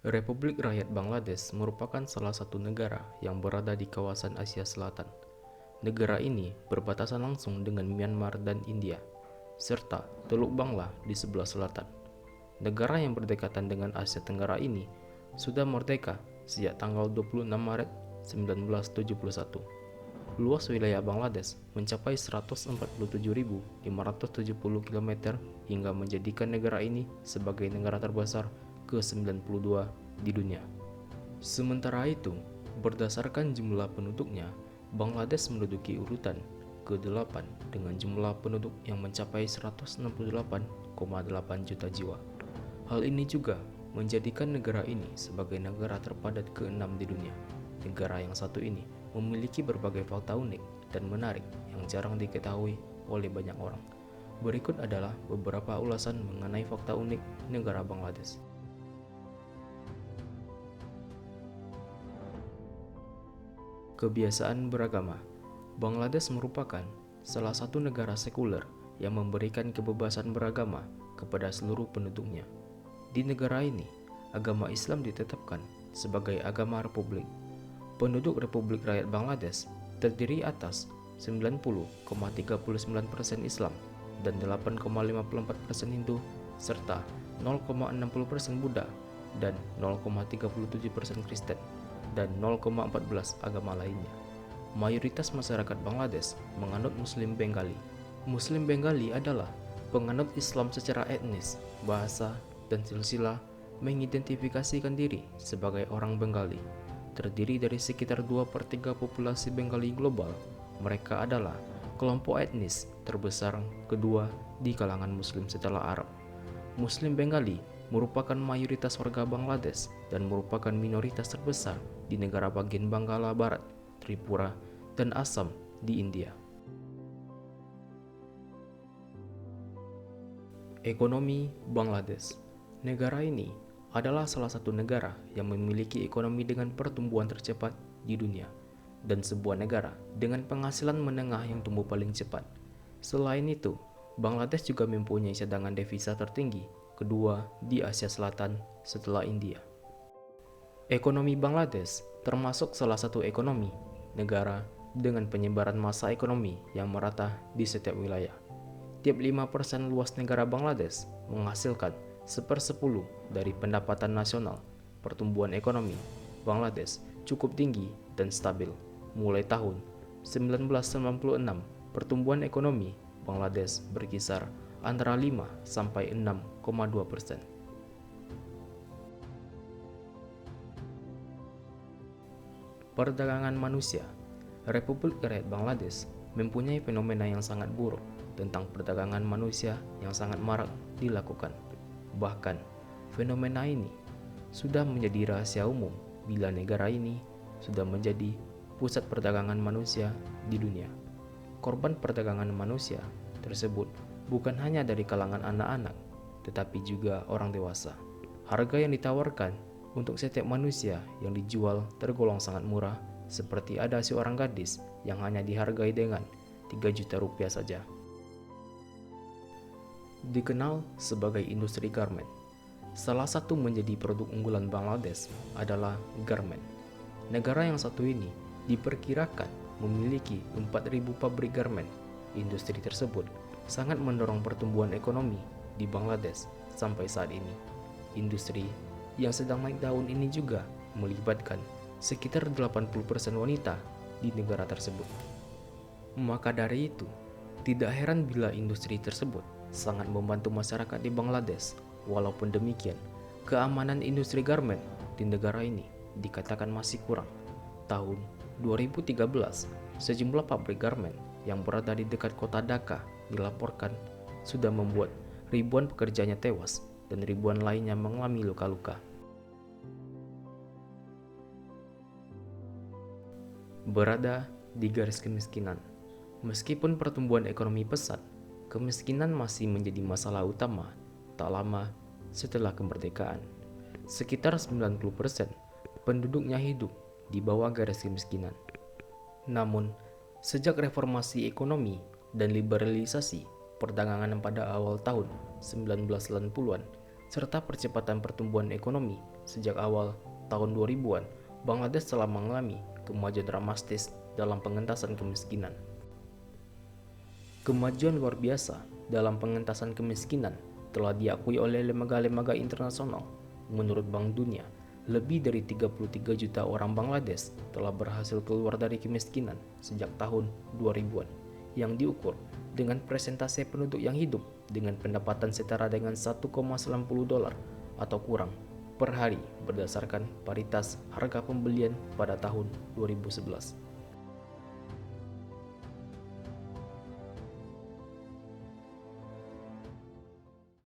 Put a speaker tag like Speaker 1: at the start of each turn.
Speaker 1: Republik Rakyat Bangladesh merupakan salah satu negara yang berada di kawasan Asia Selatan. Negara ini berbatasan langsung dengan Myanmar dan India, serta Teluk Bangla di sebelah selatan. Negara yang berdekatan dengan Asia Tenggara ini sudah merdeka sejak tanggal 26 Maret 1971. Luas wilayah Bangladesh mencapai 147.570 km hingga menjadikan negara ini sebagai negara terbesar ke-92 di dunia. Sementara itu, berdasarkan jumlah penduduknya, Bangladesh menduduki urutan ke-8 dengan jumlah penduduk yang mencapai 168,8 juta jiwa. Hal ini juga menjadikan negara ini sebagai negara terpadat ke-6 di dunia. Negara yang satu ini memiliki berbagai fakta unik dan menarik yang jarang diketahui oleh banyak orang. Berikut adalah beberapa ulasan mengenai fakta unik negara Bangladesh. Kebiasaan beragama. Bangladesh merupakan salah satu negara sekuler yang memberikan kebebasan beragama kepada seluruh penduduknya. Di negara ini, agama Islam ditetapkan sebagai agama republik. Penduduk Republik Rakyat Bangladesh terdiri atas 90,39% Islam dan 8,54% Hindu serta 0,60% Buddha dan 0,37% Kristen dan 0,14 agama lainnya. Mayoritas masyarakat Bangladesh menganut Muslim Bengali. Muslim Bengali adalah penganut Islam secara etnis, bahasa, dan silsilah mengidentifikasikan diri sebagai orang Bengali. Terdiri dari sekitar 2/3 populasi Bengali global. Mereka adalah kelompok etnis terbesar kedua di kalangan Muslim setelah Arab. Muslim Bengali merupakan mayoritas warga Bangladesh dan merupakan minoritas terbesar di negara bagian Bangala Barat, Tripura, dan Assam di India. Ekonomi Bangladesh. Negara ini adalah salah satu negara yang memiliki ekonomi dengan pertumbuhan tercepat di dunia dan sebuah negara dengan penghasilan menengah yang tumbuh paling cepat. Selain itu, Bangladesh juga mempunyai cadangan devisa tertinggi kedua di Asia Selatan setelah India. Ekonomi Bangladesh termasuk salah satu ekonomi negara dengan penyebaran massa ekonomi yang merata di setiap wilayah. Tiap 5% luas negara Bangladesh menghasilkan 1/10 dari pendapatan nasional. Pertumbuhan ekonomi Bangladesh cukup tinggi dan stabil. Mulai tahun 1996, pertumbuhan ekonomi Bangladesh berkisar antara 5 sampai 6,2%. Perdagangan manusia. Republik Rakyat Bangladesh mempunyai fenomena yang sangat buruk tentang perdagangan manusia yang sangat marak dilakukan. Bahkan, fenomena ini sudah menjadi rahasia umum bila negara ini sudah menjadi pusat perdagangan manusia di dunia. Korban perdagangan manusia tersebut bukan hanya dari kalangan anak-anak, tetapi juga orang dewasa. Harga yang ditawarkan untuk setiap manusia yang dijual tergolong sangat murah, seperti ada seorang gadis yang hanya dihargai dengan 3 juta rupiah saja. Dikenal sebagai industri garment. Salah satu menjadi produk unggulan Bangladesh adalah garment. Negara yang satu ini diperkirakan memiliki 4.000 pabrik garment. Industri tersebut sangat mendorong pertumbuhan ekonomi di Bangladesh sampai saat ini. Industri yang sedang naik daun ini juga melibatkan sekitar 80% wanita di negara tersebut. Maka dari itu, tidak heran bila industri tersebut sangat membantu masyarakat di Bangladesh. Walaupun demikian, keamanan industri garment di negara ini dikatakan masih kurang. Tahun 2013, sejumlah pabrik garment yang berada di dekat kota Dhaka dilaporkan sudah membuat ribuan pekerjanya tewas dan ribuan lainnya mengalami luka-luka. Berada di garis kemiskinan. Meskipun pertumbuhan ekonomi pesat, kemiskinan masih menjadi masalah utama tak lama setelah kemerdekaan. Sekitar 90% penduduknya hidup di bawah garis kemiskinan. Namun, sejak reformasi ekonomi dan liberalisasi perdagangan pada awal tahun 1990-an, serta percepatan pertumbuhan ekonomi sejak awal tahun 2000-an, Bangladesh telah mengalami kemajuan dramatis dalam pengentasan kemiskinan. Kemajuan luar biasa dalam pengentasan kemiskinan telah diakui oleh lembaga-lembaga internasional. Menurut Bank Dunia, lebih dari 33 juta orang Bangladesh telah berhasil keluar dari kemiskinan sejak tahun 2000-an, yang diukur dengan persentase penduduk yang hidup dengan pendapatan setara dengan 1,90 dolar atau kurang per hari berdasarkan paritas harga pembelian pada tahun 2011.